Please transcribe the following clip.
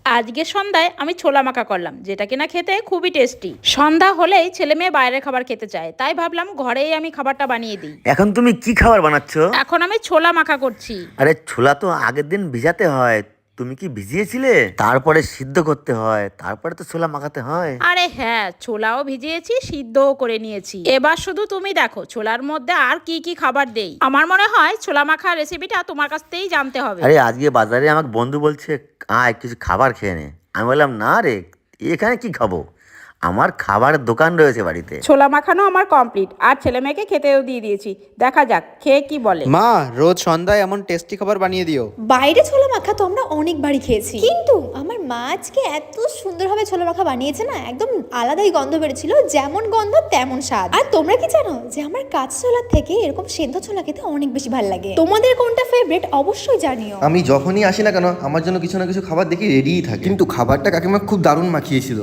আজকে সন্ধ্যায় আমি ছোলা মাখা করলাম, যেটা কিনা খেতে খুবই টেস্টি। সন্ধ্যা হলেই ছেলে মেয়ে বাইরের খাবার খেতে চায়, তাই ভাবলাম ঘরেই আমি খাবারটা বানিয়ে দিই। এখন তুমি কি খাবার বানাচ্ছ? এখন আমি ছোলা মাখা করছি। আরে ছোলা তো আগের দিন ভিজাতে হয়, তুমি কি ভিজিয়েছিলে? তারপরে সিদ্ধ করতে হয়, তারপরে তো ছোলা মাখাতে হয়। আরে হ্যাঁ, ছোলাও ভিজিয়েছি, সিদ্ধও করে নিয়েছি। এবার শুধু তুমি দেখো ছোলার মধ্যে আর কি কি খাবার দেই। আমার মনে হয় ছোলা মাখা রেসিপিটা তোমার কাছ থেকেই জানতে হবে। আরে আজকে বাজারে আমাকে বন্ধু বলছে আয় কিছু খাবার খেয়ে নে। আমি বললাম না রে, এখানে কি খাবো, আমার খাবারের দোকান রয়েছে বাড়িতে। ছোলা মাখানো আমার কমপ্লিট, আর ছেলে মেয়েকে খেতেও দিয়ে দিয়েছি। দেখা যাক খেয়ে কি বলে। মা, রোজ সন্ধ্যায় এমন টেস্টি খাবার বানিয়ে দিও। বাইরে ছোলা মাখা তো আমরা অনেকবারই খেয়েছি, কিন্তু আমার মা আজকে এত সুন্দরভাবে ছোলা মাখা বানিয়েছে না, একদম আলাদাই গন্ধ বেরোচ্ছিল। যেমন গন্ধ তেমন স্বাদ। আর তোমরা কি জানো যে আমার কাঁচা ছোলার থেকে এরকম সেদ্ধ ছোলা খেতে অনেক বেশি ভালো লাগে। তোমাদের কোনটা ফেভারিট অবশ্যই জানিও। আমি যখনই আসি না কেন আমার জন্য কিছু না কিছু খাবার দেখি রেডিই থাকে, কিন্তু খাবারটা কাকিমা খুব দারুণ মাখিয়েছিল।